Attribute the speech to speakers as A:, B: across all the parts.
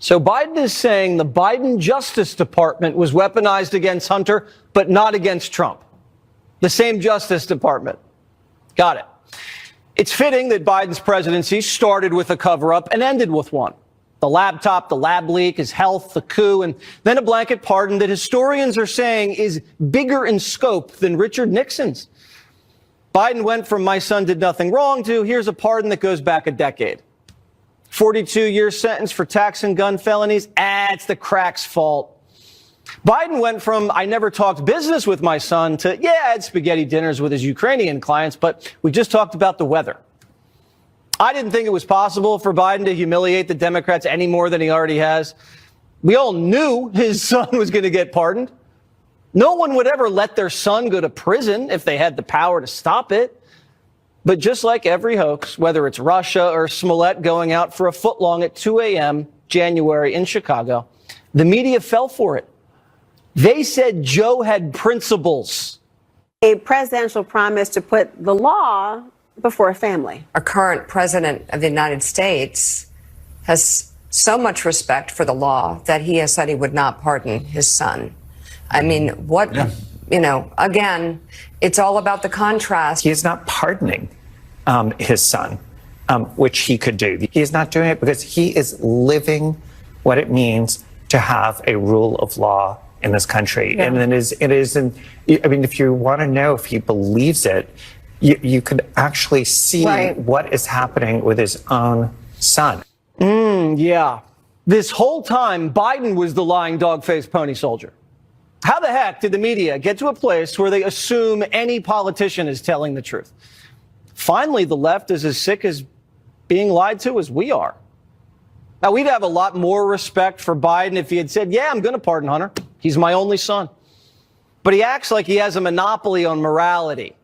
A: So Biden is saying the Biden Justice Department was weaponized against Hunter, but not against Trump. The same Justice Department. Got it. It's fitting that Biden's presidency started with a cover-up and ended with one. The laptop, the lab leak, his health, the coup, and then a blanket pardon that historians are saying is bigger in scope than Richard Nixon's. Biden went from "my son did nothing wrong" to "here's a pardon that goes back a decade." 42-year sentence for tax and gun felonies. It's the crack's fault. Biden went from "I never talked business with my son" to "yeah, I had spaghetti dinners with his Ukrainian clients, but we just talked about the weather." I didn't think it was possible for Biden to humiliate the Democrats any more than he already has. We all knew his son was going to get pardoned. No one would ever let their son go to prison if they had the power to stop it. But just like every hoax, whether it's Russia or Smollett going out for a footlong at 2 a.m. January in Chicago, the media fell for it. They said Joe had principles.
B: A presidential promise to put the law before a family.
C: Our current president of the United States has so much respect for the law that he has said he would not pardon his son. I mean, again, it's all about the contrast.
D: He is not pardoning his son, which he could do. He is not doing it because he is living what it means to have a rule of law in this country. Yeah. And if you want to know if he believes it, you could actually see what is happening with his own son.
A: Yeah. This whole time, Biden was the lying dog-faced pony soldier. How the heck did the media get to a place where they assume any politician is telling the truth? Finally, the left is as sick as being lied to as we are. Now, we'd have a lot more respect for Biden if he had said, "Yeah, I'm going to pardon Hunter. He's my only son." But he acts like he has a monopoly on morality.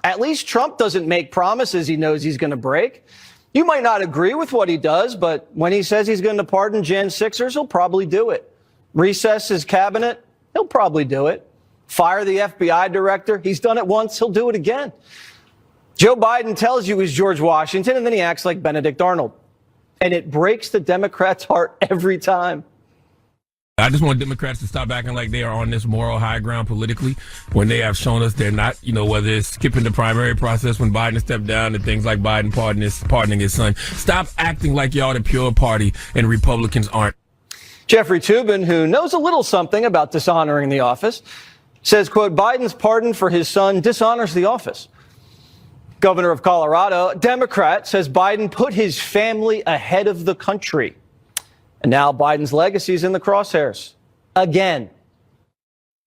A: At least Trump doesn't make promises he knows he's going to break. You might not agree with what he does, but when he says he's going to pardon Jan 6ers, he'll probably do it. Recess his cabinet, he'll probably do it. Fire the FBI director, he's done it once, he'll do it again. Joe Biden tells you he's George Washington, and then he acts like Benedict Arnold. And it breaks the Democrats' heart every time.
E: I just want Democrats to stop acting like they are on this moral high ground politically when they have shown us they're not, whether it's skipping the primary process when Biden stepped down and things like Biden pardoning his son. Stop acting like y'all the pure party and Republicans aren't.
A: Jeffrey Toobin, who knows a little something about dishonoring the office, says, quote, "Biden's pardon for his son dishonors the office." Governor of Colorado, Democrat, says Biden put his family ahead of the country. And now Biden's legacy is in the crosshairs again.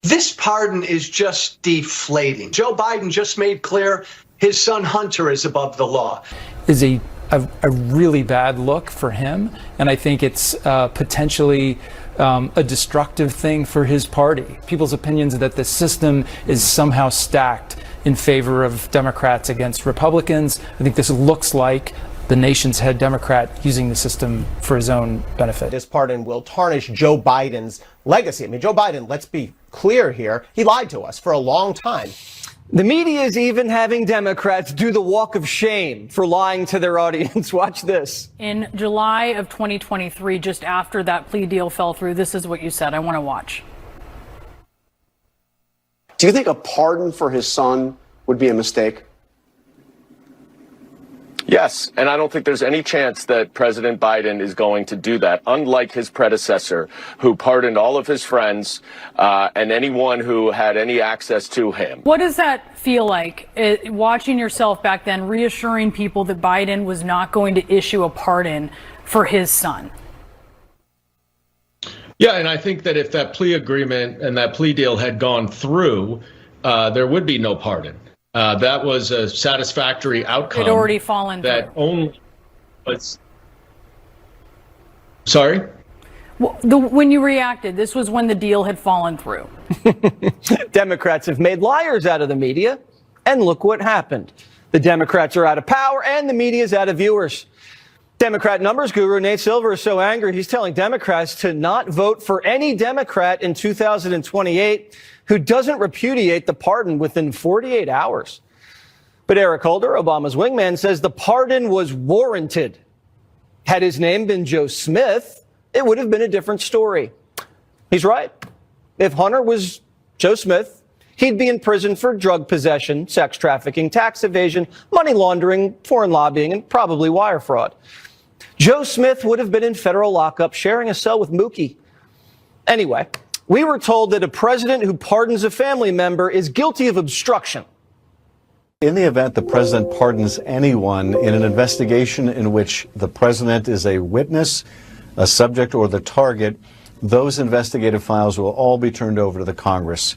F: This pardon is just deflating. Joe Biden just made clear his son Hunter is above the law.
G: Is a really bad look for him. And I think it's potentially a destructive thing for his party. People's opinions that the system is somehow stacked in favor of Democrats against Republicans. I think this looks like the nation's head Democrat using the system for his own benefit.
H: This pardon will tarnish Joe Biden's legacy. I mean, Joe Biden, let's be clear here, he lied to us for a long time.
A: The media is even having Democrats do the walk of shame for lying to their audience. Watch this.
I: In July of 2023, just after that plea deal fell through, this is what you said. I want to watch.
J: Do you think a pardon for his son would be a mistake?
K: Yes, and I don't think there's any chance that President Biden is going to do that, unlike his predecessor, who pardoned all of his friends and anyone who had any access to him.
I: What does that feel like, watching yourself back then, reassuring people that Biden was not going to issue a pardon for his son?
L: Yeah, and I think that if that plea agreement and that plea deal had gone through, there would be no pardon. That was a satisfactory outcome.
I: It had already fallen through.
L: That only was. Sorry?
I: When you reacted, this was when the deal had fallen through.
A: Democrats have made liars out of the media, and look what happened. The Democrats are out of power, and the media is out of viewers. Democrat numbers guru Nate Silver is so angry, he's telling Democrats to not vote for any Democrat in 2028 who doesn't repudiate the pardon within 48 hours. But Eric Holder, Obama's wingman, says the pardon was warranted. Had his name been Joe Smith, it would have been a different story. He's right. If Hunter was Joe Smith, he'd be in prison for drug possession, sex trafficking, tax evasion, money laundering, foreign lobbying, and probably wire fraud. Joe Smith would have been in federal lockup sharing a cell with Mookie. Anyway, we were told that a president who pardons a family member is guilty of obstruction.
M: In the event the president pardons anyone in an investigation in which the president is a witness, a subject, or the target, those investigative files will all be turned over to the Congress.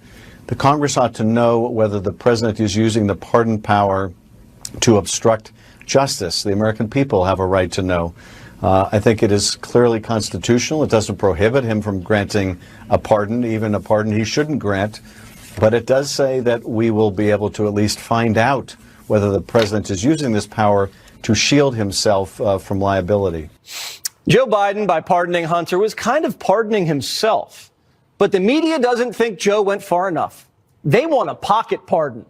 M: The Congress ought to know whether the president is using the pardon power to obstruct justice. The American people have a right to know. I think it is clearly constitutional. It doesn't prohibit him from granting a pardon, even a pardon he shouldn't grant. But it does say that we will be able to at least find out whether the president is using this power to shield himself from liability.
A: Joe Biden, by pardoning Hunter, was kind of pardoning himself. But the media doesn't think Joe went far enough. They want a pocket pardon.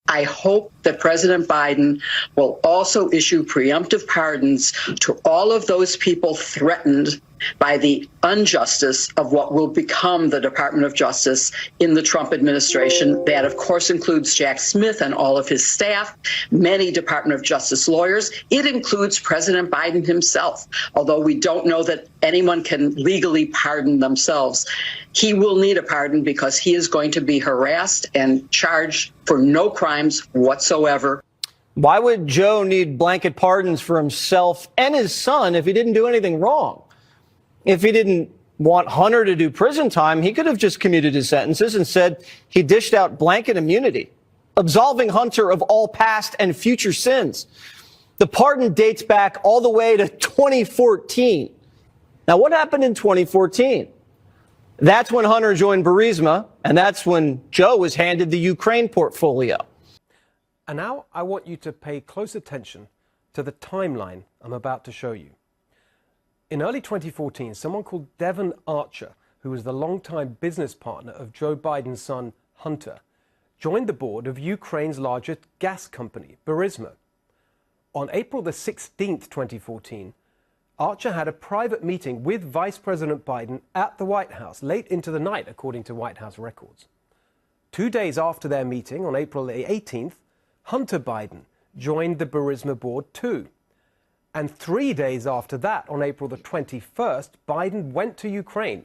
N: I hope that President Biden will also issue preemptive pardons to all of those people threatened by the injustice of what will become the Department of Justice in the Trump administration. That, of course, includes Jack Smith and all of his staff, many Department of Justice lawyers. It includes President Biden himself, although we don't know that anyone can legally pardon themselves. He will need a pardon because he is going to be harassed and charged for no crimes whatsoever.
A: Why would Joe need blanket pardons for himself and his son if he didn't do anything wrong? If he didn't want Hunter to do prison time, he could have just commuted his sentences and said he dished out blanket immunity, absolving Hunter of all past and future sins. The pardon dates back all the way to 2014. Now, what happened in 2014? That's when Hunter joined Burisma, and that's when Joe was handed the Ukraine portfolio.
O: And now I want you to pay close attention to the timeline I'm about to show you. In early 2014, someone called Devon Archer, who was the longtime business partner of Joe Biden's son, Hunter, joined the board of Ukraine's largest gas company, Burisma. On April the 16th, 2014, Archer had a private meeting with Vice President Biden at the White House late into the night, according to White House records. 2 days after their meeting, on April the 18th, Hunter Biden joined the Burisma board too. And 3 days after that, on April the 21st, Biden went to Ukraine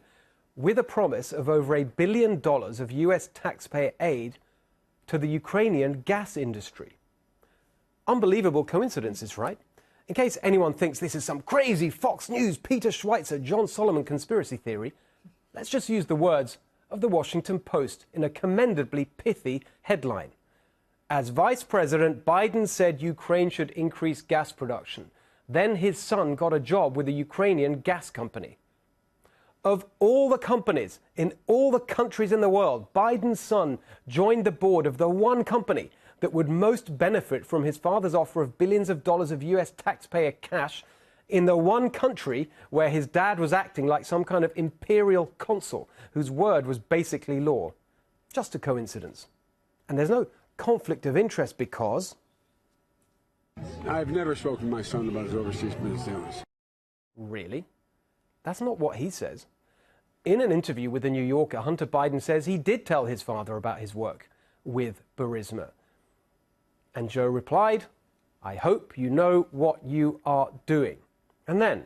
O: with a promise of over $1 billion of U.S. taxpayer aid to the Ukrainian gas industry. Unbelievable coincidences, right? In case anyone thinks this is some crazy Fox News, Peter Schweizer, John Solomon conspiracy theory, let's just use the words of the Washington Post in a commendably pithy headline. As Vice President, Biden said Ukraine should increase gas production. Then his son got a job with a Ukrainian gas company. Of all the companies in all the countries in the world, Biden's son joined the board of the one company that would most benefit from his father's offer of billions of dollars of U.S. taxpayer cash in the one country where his dad was acting like some kind of imperial consul whose word was basically law. Just a coincidence. And there's no conflict of interest because
P: I've never spoken to my son about his overseas business dealings.
O: Really? That's not what he says. In an interview with The New Yorker, Hunter Biden says he did tell his father about his work with Burisma. And Joe replied, "I hope you know what you are doing." And then,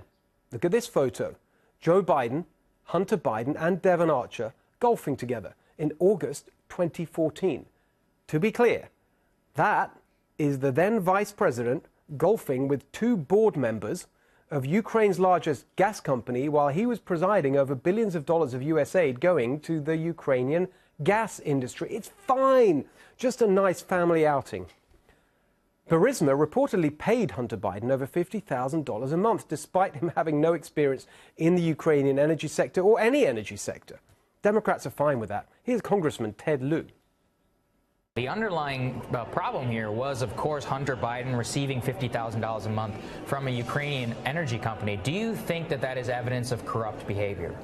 O: look at this photo. Joe Biden, Hunter Biden, and Devon Archer golfing together in August 2014. To be clear, that is the then vice president golfing with two board members of Ukraine's largest gas company while he was presiding over billions of dollars of US aid going to the Ukrainian gas industry. It's fine. Just a nice family outing. Burisma reportedly paid Hunter Biden over $50,000 a month, despite him having no experience in the Ukrainian energy sector or any energy sector. Democrats are fine with that. Here's Congressman Ted Lieu.
Q: The underlying problem here was, of course, Hunter Biden receiving $50,000 a month from a Ukrainian energy company. Do you think that that is evidence of corrupt behavior?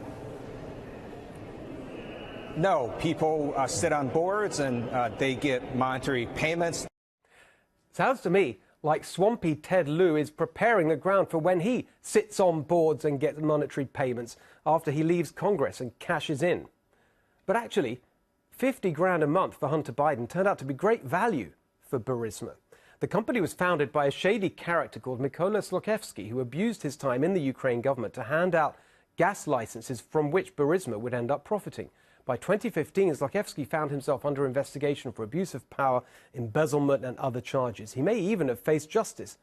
R: No. People sit on boards and they get monetary payments.
O: Sounds to me like swampy Ted Lieu is preparing the ground for when he sits on boards and gets monetary payments after he leaves Congress and cashes in. But actually, 50 grand a month for Hunter Biden turned out to be great value for Burisma. The company was founded by a shady character called Mykola Zlochevsky, who abused his time in the Ukraine government to hand out gas licenses from which Burisma would end up profiting. By 2015, Zlochevsky found himself under investigation for abuse of power, embezzlement and other charges. He may even have faced justice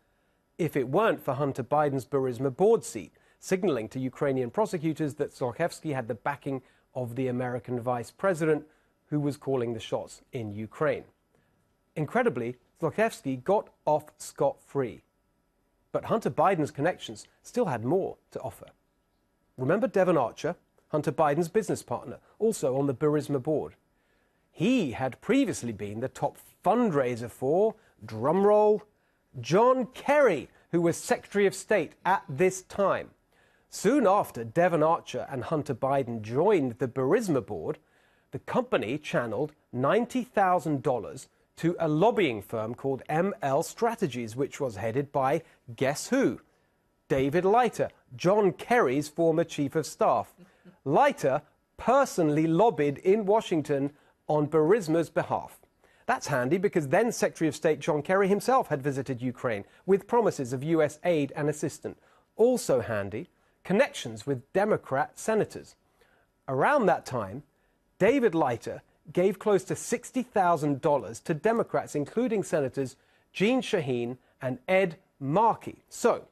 O: if it weren't for Hunter Biden's Burisma board seat, signaling to Ukrainian prosecutors that Zlochevsky had the backing of the American vice president, who was calling the shots in Ukraine. Incredibly, Zlochevsky got off scot-free. But Hunter Biden's connections still had more to offer. Remember Devon Archer, Hunter Biden's business partner, also on the Burisma board? He had previously been the top fundraiser for, drumroll, John Kerry, who was Secretary of State at this time. Soon after Devon Archer and Hunter Biden joined the Burisma board, the company channeled $90,000 to a lobbying firm called ML Strategies, which was headed by, guess who? David Leiter, John Kerry's former chief of staff. Leiter personally lobbied in Washington on Burisma's behalf. That's handy because then Secretary of State John Kerry himself had visited Ukraine with promises of US aid and assistance. Also handy, connections with Democrat senators. Around that time, David Leiter gave close to $60,000 to Democrats, including Senators Jeanne Shaheen and Ed Markey. So,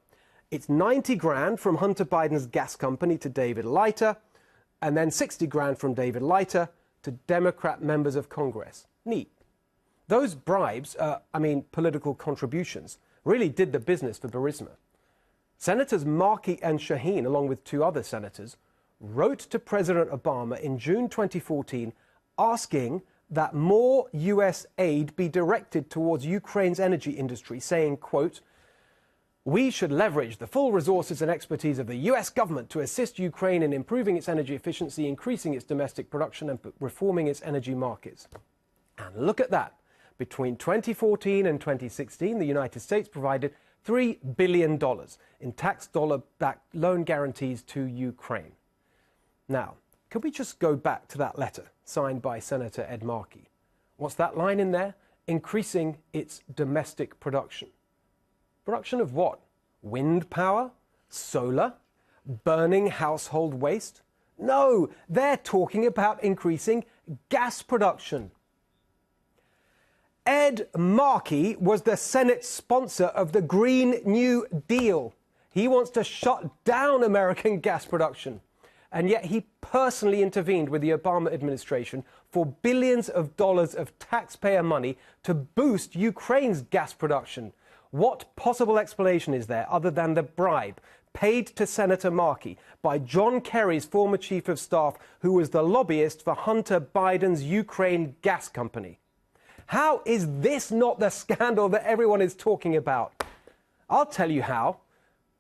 O: it's 90 grand from Hunter Biden's gas company to David Leiter, and then 60 grand from David Leiter to Democrat members of Congress. Neat. Those bribes, political contributions, really did the business for Burisma. Senators Markey and Shaheen, along with two other senators, wrote to President Obama in June 2014 asking that more US aid be directed towards Ukraine's energy industry, saying, quote, "We should leverage the full resources and expertise of the US government to assist Ukraine in improving its energy efficiency, increasing its domestic production and reforming its energy markets." And look at that. Between 2014 and 2016, the United States provided $3 billion in tax dollar-backed loan guarantees to Ukraine. Now, can we just go back to that letter signed by Senator Ed Markey? What's that line in there? Increasing its domestic production. Production of what? Wind power? Solar? Burning household waste? No, they're talking about increasing gas production. Ed Markey was the Senate sponsor of the Green New Deal. He wants to shut down American gas production. And yet he personally intervened with the Obama administration for billions of dollars of taxpayer money to boost Ukraine's gas production. What possible explanation is there other than the bribe paid to Senator Markey by John Kerry's former chief of staff, who was the lobbyist for Hunter Biden's Ukraine gas company? How is this not the scandal that everyone is talking about? I'll tell you how.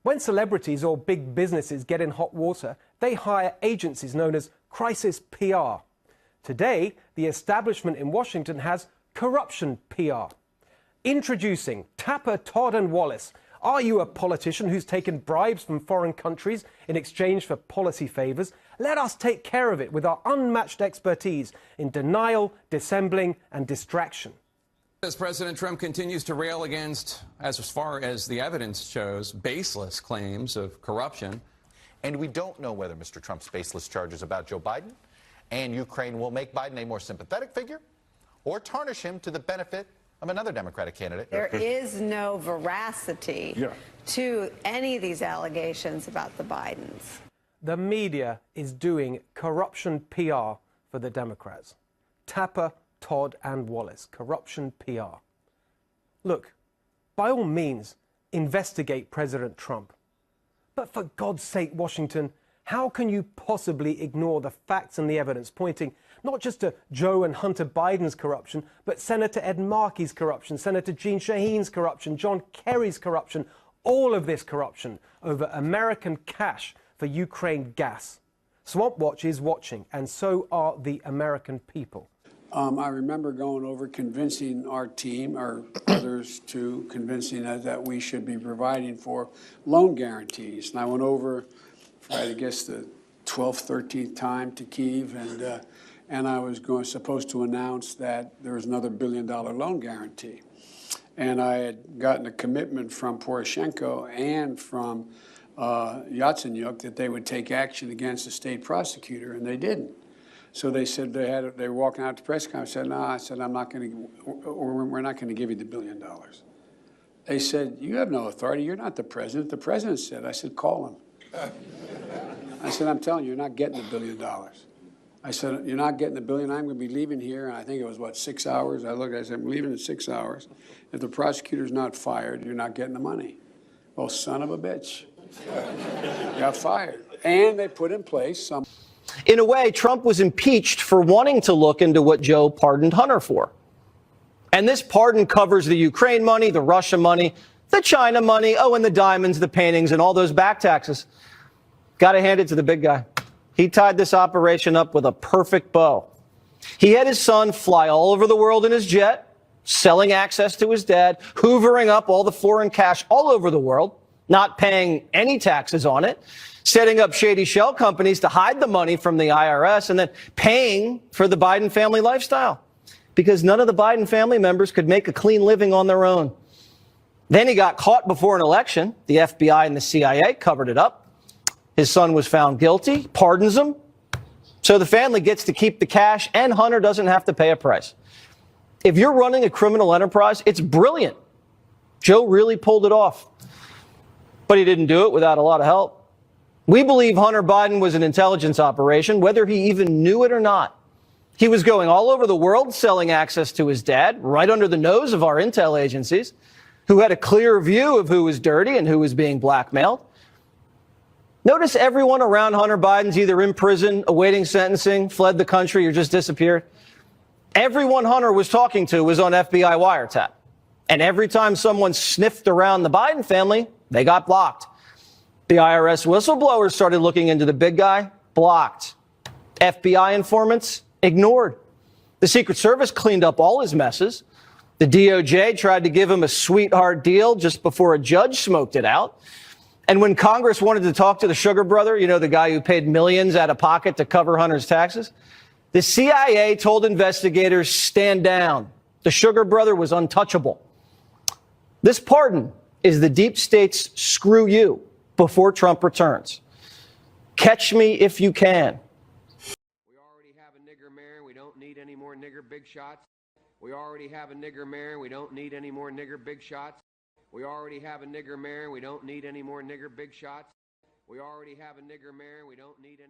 O: When celebrities or big businesses get in hot water, they hire agencies known as crisis PR. Today, the establishment in Washington has corruption PR. Introducing Tapper, Todd and Wallace. Are you a politician who's taken bribes from foreign countries in exchange for policy favors? Let us take care of it with our unmatched expertise in denial, dissembling and distraction.
S: As President Trump continues to rail against, as far as the evidence shows, baseless claims of corruption.
T: And we don't know whether Mr. Trump's baseless charges about Joe Biden and Ukraine will make Biden a more sympathetic figure or tarnish him to the benefit of another Democratic candidate.
U: There is no veracity to any of these allegations about the Bidens.
O: The media is doing corruption PR for the Democrats. Tapper, Todd and Wallace. Corruption PR. Look, by all means, investigate President Trump. But for God's sake, Washington, how can you possibly ignore the facts and the evidence pointing not just to Joe and Hunter Biden's corruption, but Senator Ed Markey's corruption, Senator Jeanne Shaheen's corruption, John Kerry's corruption, all of this corruption over American cash for Ukraine gas. Swamp Watch is watching, and so are the American people.
P: I remember going over convincing our team, or others too, convincing us that we should be providing for loan guarantees. And I went over, I guess, the 12th, 13th time to Kyiv, and I was supposed to announce that there was another $1 billion loan guarantee. And I had gotten a commitment from Poroshenko and from Yatsenyuk that they would take action against the state prosecutor, and they didn't. So they said they were walking out to press conference. I said, no, I said, I'm not going to, we're not going to give you the $1 billion. They said, you have no authority. You're not the president. The president said. I said, call him. I said, I'm telling you, you're not getting the $1 billion. I said, you're not getting the $1 billion. I'm going to be leaving here. And I think it was, what, 6 hours? I said, I'm leaving in 6 hours. If the prosecutor's not fired, you're not getting the money. Well, son of a bitch. Got fired. And they put in place some.
A: In a way, Trump was impeached for wanting to look into what Joe pardoned Hunter for. And this pardon covers the Ukraine money, the Russia money, the China money, and the diamonds, the paintings, and all those back taxes. Got to hand it to the big guy. He tied this operation up with a perfect bow. He had his son fly all over the world in his jet, selling access to his dad, hoovering up all the foreign cash all over the world, not paying any taxes on it, setting up shady shell companies to hide the money from the IRS, and then paying for the Biden family lifestyle because none of the Biden family members could make a clean living on their own. Then he got caught before an election. The FBI and the CIA covered it up. His son was found guilty, pardons him. So the family gets to keep the cash and Hunter doesn't have to pay a price. If you're running a criminal enterprise, it's brilliant. Joe really pulled it off. But he didn't do it without a lot of help. We believe Hunter Biden was an intelligence operation, whether he even knew it or not. He was going all over the world selling access to his dad, right under the nose of our intel agencies, who had a clear view of who was dirty and who was being blackmailed. Notice everyone around Hunter Biden's either in prison, awaiting sentencing, fled the country, or just disappeared. Everyone Hunter was talking to was on FBI wiretap. And every time someone sniffed around the Biden family, they got blocked. The IRS whistleblowers started looking into the big guy, blocked. FBI informants, ignored. The Secret Service cleaned up all his messes. The DOJ tried to give him a sweetheart deal just before a judge smoked it out. And when Congress wanted to talk to the sugar brother, you know, the guy who paid millions out of pocket to cover Hunter's taxes, the CIA told investigators, stand down. The sugar brother was untouchable. This pardon is the deep state's screw you before Trump returns. Catch me if you can.
B: We already have a nigger mayor. We don't need any more nigger big shots. We already have a nigger mayor. We don't need any more nigger big shots. We already have a nigger mayor. We don't need any more nigger big shots. We already have a nigger mayor. We don't need any